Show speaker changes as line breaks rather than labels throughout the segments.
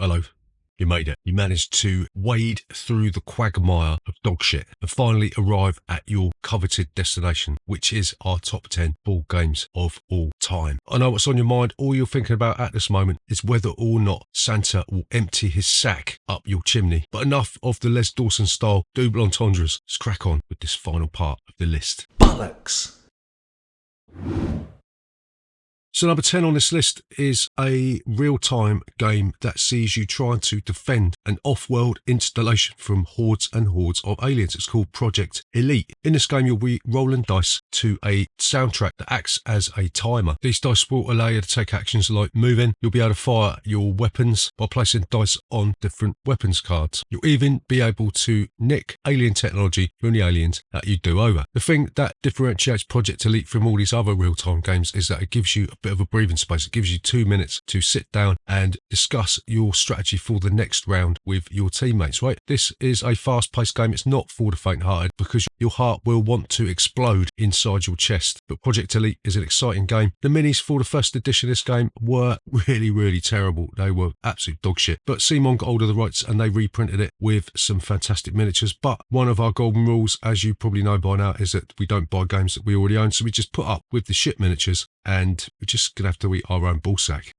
Hello. You made it. You managed to wade through the quagmire of dog shit and finally arrive at your coveted destination, which is our top 10 board games of all time. I know what's on your mind. All you're thinking about at this moment is whether or not Santa will empty his sack up your chimney. But enough of the Les Dawson style double entendres. Let's crack on with this final part of the list.
Bollocks!
So number 10 on this list is a real-time game that sees you trying to defend an off-world installation from hordes and hordes of aliens. It's called Project Elite. In this game, you'll be rolling dice to a soundtrack that acts as a timer. These dice will allow you to take actions like moving. You'll be able to fire your weapons by placing dice on different weapons cards. You'll even be able to nick alien technology from the aliens that you do over. The thing that differentiates Project Elite from all these other real-time games is that it gives you a bit of a breathing space. It gives you 2 minutes to sit down and discuss your strategy for the next round with your teammates, right? This is a fast-paced game. It's not for the faint-hearted because your heart will want to explode inside your chest. But Project Elite is an exciting game. The minis for the first edition of this game were really terrible. They were absolute dog shit. But Simon got hold of the rights and they reprinted it with some fantastic miniatures. But one of our golden rules, as you probably know by now, is that we don't buy games that we already own. So we just put up with the shit miniatures and we're just going to have to eat our own ballsack.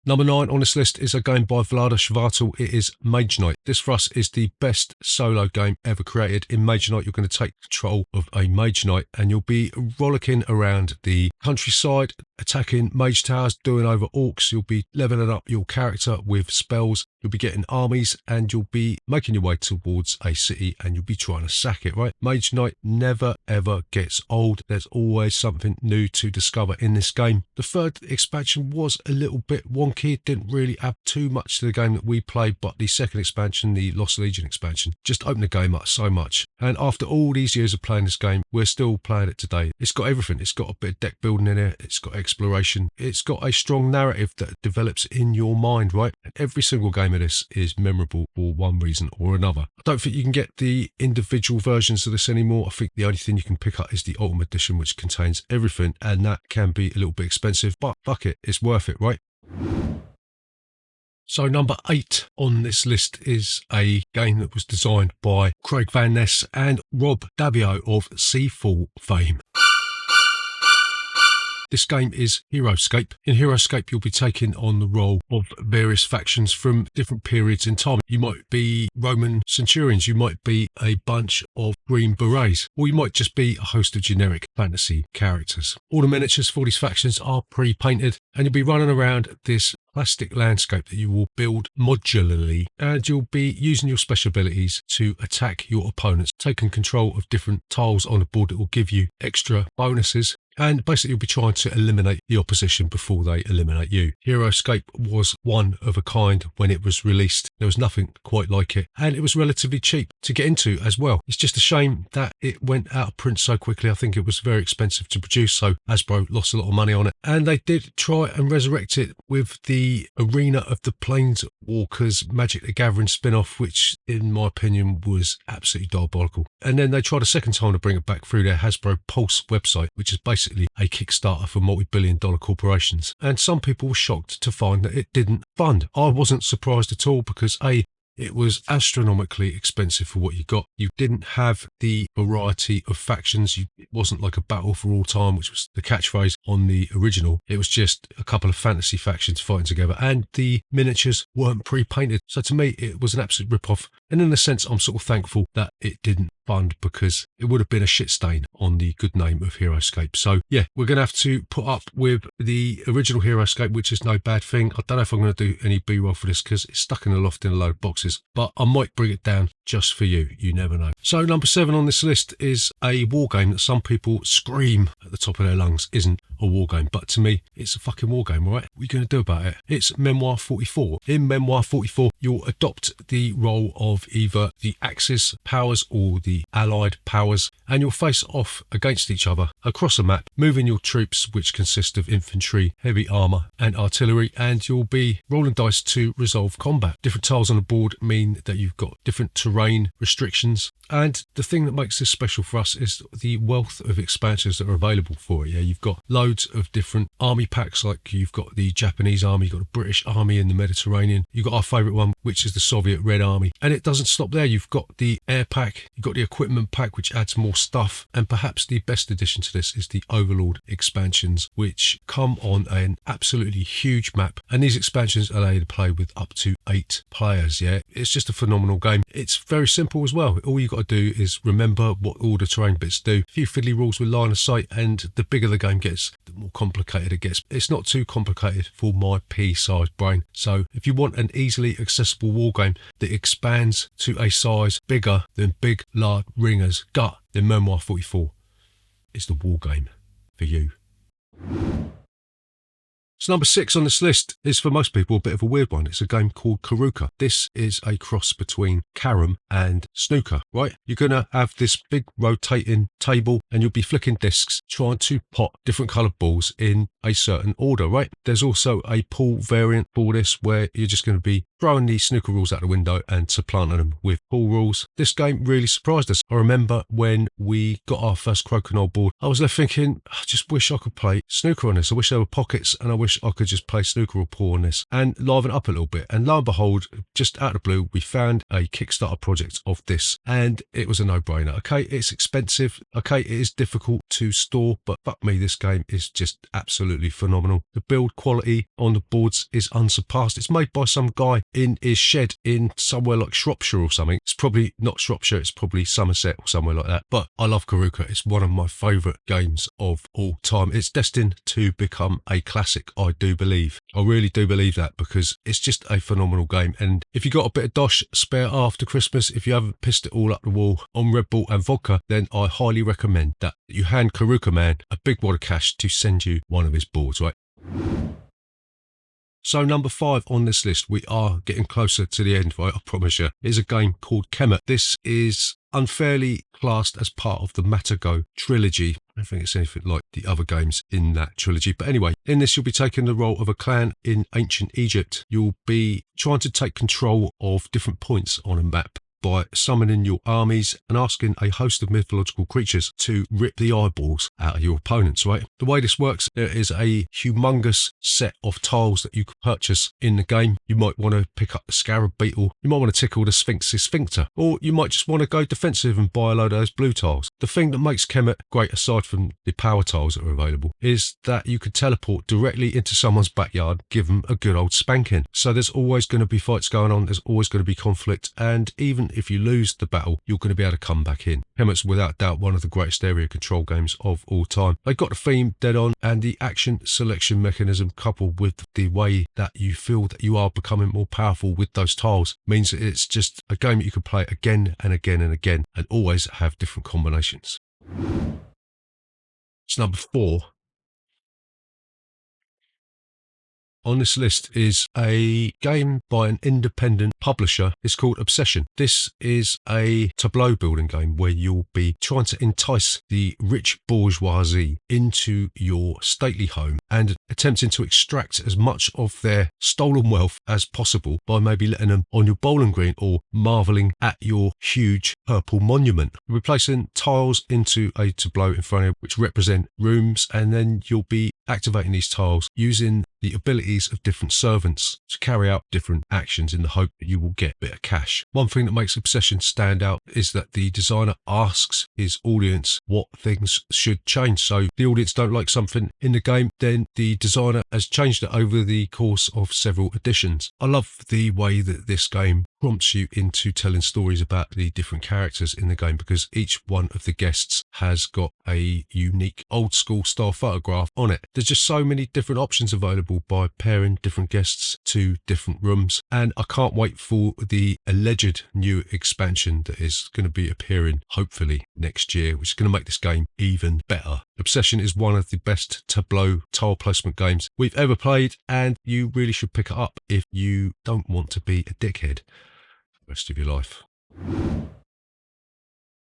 Number 9 on this list is a game by Vlaada Chvátil. It is Mage Knight. This for us is the best solo game ever created. In Mage Knight, you're going to take control of a Mage Knight and you'll be rollicking around the countryside, attacking mage towers, doing over orcs. You'll be leveling up your character with spells. You'll be getting armies and you'll be making your way towards a city and you'll be trying to sack it, right? Mage Knight never ever gets old. There's always something new to discover in this game. The third expansion was a little bit wonky. It didn't really add too much to the game that we played, but the second expansion, the Lost Legion expansion, just opened the game up so much. And after all these years of playing this game, we're still playing it today. It's got everything. It's got a bit of deck building in it. It's got exploration. It's got a strong narrative that develops in your mind, right? And every single game of this is memorable for one reason or another. I don't think you can get the individual versions of this anymore. I think the only thing you can pick up is the Ultimate Edition, which contains everything, and that can be a little bit expensive, but fuck it, it's worth it, right? So number 8 on this list is a game that was designed by Craig Van Ness and Rob Daviau of Seafall fame. This game is HeroScape. In HeroScape, you'll be taking on the role of various factions from different periods in time. You might be Roman centurions, you might be a bunch of Green Berets, or you might just be a host of generic fantasy characters. All the miniatures for these factions are pre-painted, and you'll be running around this plastic landscape that you will build modularly, and you'll be using your special abilities to attack your opponents, taking control of different tiles on the board that will give you extra bonuses. And basically you'll be trying to eliminate the opposition before they eliminate you. HeroScape was one of a kind when it was released. There was nothing quite like it. And it was relatively cheap to get into as well. It's just a shame that it went out of print so quickly. I think it was very expensive to produce, so Hasbro lost a lot of money on it. And they did try and resurrect it with the Arena of the Planeswalkers Magic the Gathering spin-off, which in my opinion was absolutely diabolical. And then they tried a second time to bring it back through their Hasbro Pulse website, which is basically a Kickstarter for multi-billion-dollar corporations. And some people were shocked to find that it didn't fund. I wasn't surprised at all because it was astronomically expensive for what you got. You didn't have the variety of factions. It wasn't like a battle for all time, which was the catchphrase on the original. It was just a couple of fantasy factions fighting together, and the miniatures weren't pre-painted. So to me, it was an absolute rip-off. And in a sense, I'm sort of thankful that it didn't fund because it would have been a shit stain on the good name of HeroScape. So yeah, we're going to have to put up with the original HeroScape, which is no bad thing. I don't know if I'm going to do any B-roll for this because it's stuck in a loft in a load of boxes, but I might bring it down just for you. You never know. So number 7 on this list is a war game that some people scream at the top of their lungs isn't a war game, but to me, it's a fucking war game, right? What are you going to do about it? It's Memoir 44. In Memoir 44, you'll adopt the role of either the Axis powers or the Allied powers, and you'll face off against each other across a map, moving your troops, which consist of infantry, heavy armour and artillery, and you'll be rolling dice to resolve combat. Different tiles on the board mean that you've got different terrain restrictions, and the thing that makes this special for us is the wealth of expansions that are available for it. Yeah, you've got loads of different army packs, like you've got the Japanese army, you've got the British army in the Mediterranean, you've got our favourite one, which is the Soviet Red Army. And it doesn't stop there. You've got the air pack, you've got the equipment pack, which adds more stuff, and perhaps the best addition to this is the Overlord expansions, which come on an absolutely huge map, and these expansions allow you to play with up to 8 players. Yeah, it's just a phenomenal game. It's very simple as well. All you've got to do is remember what all the terrain bits do. A few fiddly rules with line of sight, and the bigger the game gets, the more complicated it gets. It's not too complicated for my pea-sized brain. So if you want an easily accessible war game that expands to a size bigger than Big Lard Ringer's gut, then Memoir 44 is the war game for you. So number 6 on this list is for most people a bit of a weird one. It's a game called Karuka. This is a cross between carom and snooker, right? You're going to have this big rotating table and you'll be flicking discs trying to pot different coloured balls in a certain order, right? There's also a pool variant for this where you're just going to be throwing the snooker rules out the window and supplanting them with pool rules. This game really surprised us. I remember when we got our first Crokinole board, I was left thinking, I just wish I could play snooker on this. I wish there were pockets, and I wish I could just play snooker or pool on this and liven up a little bit. And lo and behold, just out of the blue, we found a Kickstarter project of this, and it was a no-brainer. Okay, it's expensive. Okay, it is difficult to store, but fuck me, this game is just absolutely phenomenal. The build quality on the boards is unsurpassed. It's made by some guy in his shed in somewhere like Shropshire or something. It's probably not Shropshire, it's probably Somerset or somewhere like that. But I love Karuka. It's one of my favourite games of all time. It's destined to become a classic, I do believe. I really do believe that, because it's just a phenomenal game. And if you got a bit of dosh spare after Christmas, if you haven't pissed it all up the wall on Red Bull and vodka, then I highly recommend that you hand Karuka Man a big wad of cash to send you one of his boards, right? So number 5 on this list, we are getting closer to the end, right? I promise you, is a game called Kemet. This is unfairly classed as part of the Matago trilogy. I don't think it's anything like the other games in that trilogy. But anyway, in this you'll be taking the role of a clan in ancient Egypt. You'll be trying to take control of different points on a map by summoning your armies and asking a host of mythological creatures to rip the eyeballs out of your opponents, right? The way this works, there is a humongous set of tiles that you can purchase in the game. You might want to pick up the scarab beetle, you might want to tickle the Sphinx's sphincter, or you might just want to go defensive and buy a load of those blue tiles. The thing that makes Kemet great, aside from the power tiles that are available, is that you could teleport directly into someone's backyard, give them a good old spanking. So there's always going to be fights going on, there's always going to be conflict, and even if you lose the battle, you're going to be able to come back in. Kemet's without doubt one of the greatest area control games of all time. They got the theme dead on, and the action selection mechanism, coupled with the way that you feel that you are becoming more powerful with those tiles, means that it's just a game that you can play again and again and again, and always have different combinations. So number 4 on this list is a game by an independent publisher. It's called Obsession. This is a tableau building game where you'll be trying to entice the rich bourgeoisie into your stately home and attempting to extract as much of their stolen wealth as possible by maybe letting them on your bowling green or marvelling at your huge purple monument. You'll be placing tiles into a tableau in front of you which represent rooms, and then you'll be activating these tiles using the abilities of different servants to carry out different actions in the hope that you will get a bit of cash. One thing that makes Obsession stand out is that the designer asks his audience what things should change. So the audience don't like something in the game, then the designer has changed it over the course of several editions. I love the way that this game prompts you into telling stories about the different characters in the game, because each one of the guests has got a unique old school style photograph on it. There's just so many different options available by pairing different guests to different rooms, and I can't wait for the alleged new expansion that is going to be appearing hopefully next year, which is going to make this game even better. Obsession is one of the best tableau tile placement games we've ever played, and you really should pick it up if you don't want to be a dickhead for the rest of your life.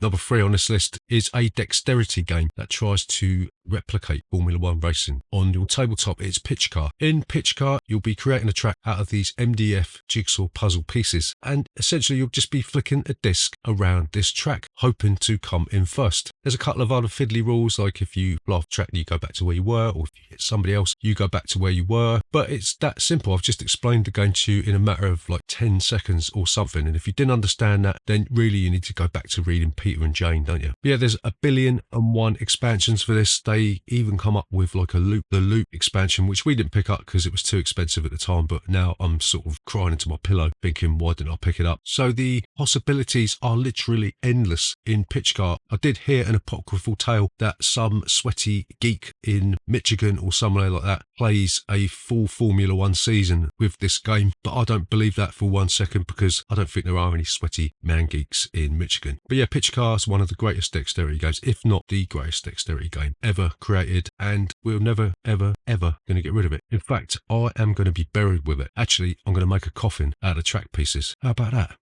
Number 3 on this list is a dexterity game that tries to replicate Formula One racing. On your tabletop, it's Pitch Car. In Pitch Car, you'll be creating a track out of these MDF jigsaw puzzle pieces, and essentially you'll just be flicking a disc around this track, hoping to come in first. There's a couple of other fiddly rules, like if you blow off track, you go back to where you were, or if you hit somebody else, you go back to where you were. But it's that simple. I've just explained the game to you in a matter of like 10 seconds or something, and if you didn't understand that, then really you need to go back to reading Peter and Jane, don't you? But yeah, there's 1,000,000,001 expansions for this. They even come up with like the loop expansion, which we didn't pick up because it was too expensive at the time, but now I'm sort of crying into my pillow thinking, why didn't I pick it up? So the possibilities are literally endless in Pitch Car. I did hear an apocryphal tale that some sweaty geek in Michigan or somewhere like that plays a full Formula One season with this game, but I don't believe that for 1 second, because I don't think there are any sweaty man geeks in Michigan. But yeah, Pitch Car is one of the greatest dexterity games, if not the greatest dexterity game ever created, and we're never, ever, ever going to get rid of it. In fact, I am going to be buried with it. Actually, I'm going to make a coffin out of track pieces. How about that?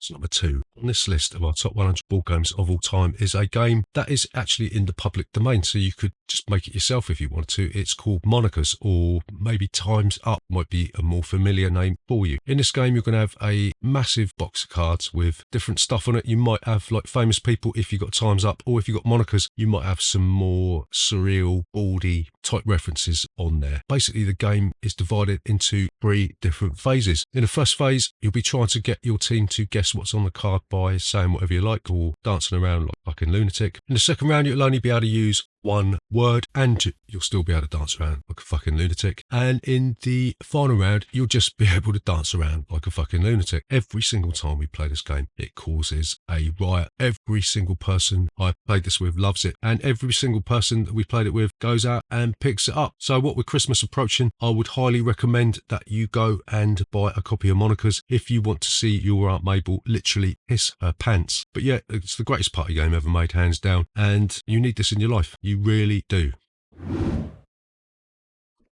So number 2 on this list of our top 100 board games of all time is a game that is actually in the public domain, so you could just make it yourself if you want to. It's called Monikers, or maybe Time's Up might be a more familiar name for you. In this game, you're going to have a massive box of cards with different stuff on it. You might have like famous people if you got Time's Up, or if you got Monikers, you might have some more surreal, bawdy type references on there. Basically, the game is divided into 3 different phases. In the first phase, you'll be trying to get your team to guess what's on the card by saying whatever you like, or dancing around like a fucking lunatic. In the second round, you'll only be able to use 1 word, and you'll still be able to dance around like a fucking lunatic. And in the final round, you'll just be able to dance around like a fucking lunatic. Every single time we play this game, it causes a riot. Every single person I played this with loves it, and every single person that we played it with goes out and picks it up. So what with Christmas approaching, I would highly recommend that you go and buy a copy of Monikers if you want to see your Aunt Mabel literally piss her pants. But yeah, it's the greatest party game ever made, hands down, and you need this in your life. You really do.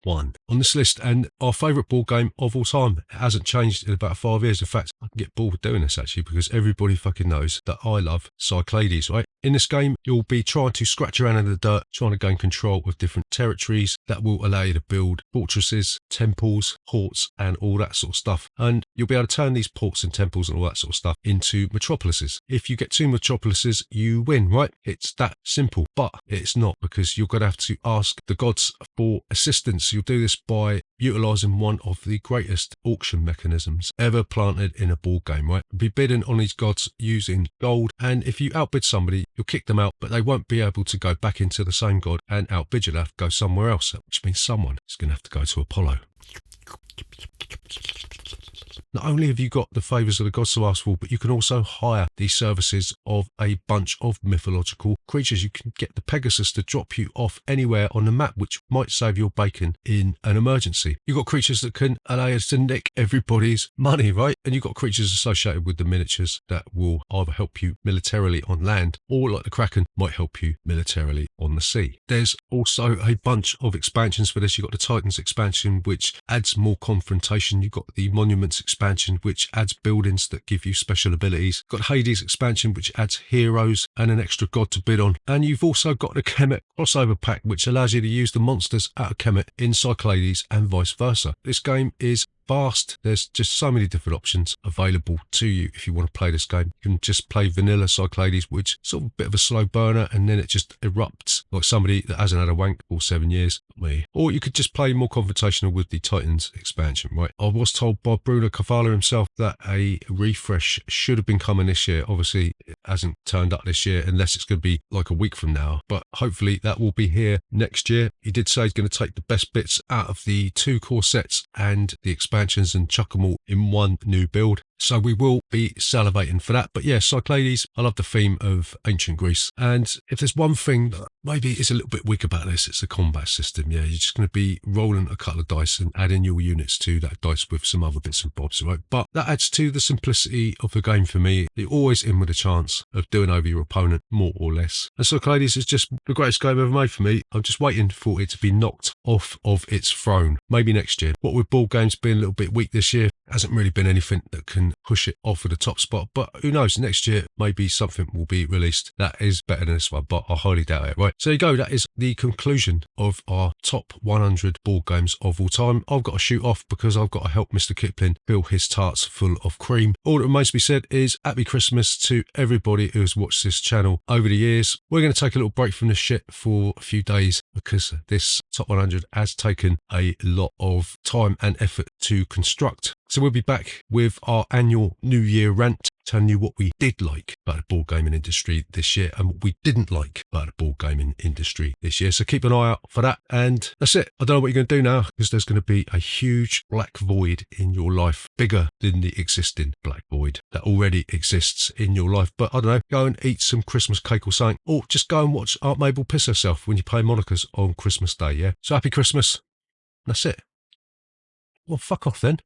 1 on this list, and our favourite board game of all time. It hasn't changed in about 5 years. In fact, I can get bored with doing this actually, because everybody fucking knows that I love Cyclades, right? In this game, you'll be trying to scratch around in the dirt, trying to gain control of different territories that will allow you to build fortresses, temples, ports, and all that sort of stuff. And you'll be able to turn these ports and temples and all that sort of stuff into metropolises. If you get 2 metropolises, you win, right? It's that simple, but it's not, because you're going to have to ask the gods for assistance. You'll do this by utilising one of the greatest auction mechanisms ever planted in a board game, right? Be bidding on these gods using gold, and if you outbid somebody, you'll kick them out, but they won't be able to go back into the same god and outbid you. They'll have to go somewhere else, which means someone is going to have to go to Apollo. Not only have you got the favours of the gods to ask for, but you can also hire the services of a bunch of mythological creatures. You can get the Pegasus to drop you off anywhere on the map, which might save your bacon in an emergency. You've got creatures that can allow you to nick everybody's money, right? And you've got creatures associated with the miniatures that will either help you militarily on land, or like the Kraken, might help you militarily on the sea. There's also a bunch of expansions for this. You've got the Titans expansion, which adds more confrontation. You've got the Monuments expansion, which adds buildings that give you special abilities. You've got Hades expansion, which adds heroes and an extra god to bid on. And you've also got the Kemet crossover pack, which allows you to use the monsters out of Kemet in Cyclades and vice versa. This game is vast. There's just so many different options available to you if you want to play this game. You can just play vanilla Cyclades, which is sort of a bit of a slow burner, and then it just erupts like somebody that hasn't had a wank for 7 years. Me. Or you could just play more confrontational with the Titans expansion, right? I was told by Bruno Cavallo himself that a refresh should have been coming this year. Obviously, it hasn't turned up this year unless it's going to be like a week from now, but hopefully that will be here next year. He did say he's going to take the best bits out of the 2 core sets and the expansions and chuck them all in one new build. So we will be salivating for that. But yeah, Cyclades, I love the theme of ancient Greece. And if there's one thing that maybe is a little bit weak about this, it's the combat system. Yeah, you're just going to be rolling a couple of dice and adding your units to that dice with some other bits and bobs, right? But that adds to the simplicity of the game for me. You're always in with a chance of doing over your opponent, more or less. And Cyclades is just the greatest game ever made for me. I'm just waiting for it to be knocked off of its throne. Maybe next year. What with board games being a little bit weak this year, hasn't really been anything that can push it off for the top spot. But who knows, next year maybe something will be released that is better than this one, but I highly doubt it. Right, so there you go, that is the conclusion of our top 100 board games of all time. I've got to shoot off because I've got to help Mr. Kipling fill his tarts full of cream. All that remains to be said is happy Christmas to everybody who's watched this channel over the years. We're going to take a little break from this shit for a few days because this top 100 has taken a lot of time and effort to construct. So we'll be back with our annual New Year rant, telling you what we did like about the board gaming industry this year and what we didn't like about the board gaming industry this year. So keep an eye out for that. And that's it. I don't know what you're going to do now because there's going to be a huge black void in your life, bigger than the existing black void that already exists in your life. But I don't know, go and eat some Christmas cake or something, or just go and watch Aunt Mabel piss herself when you play Monica's on Christmas Day. Yeah. So happy Christmas. That's it. Well, fuck off then.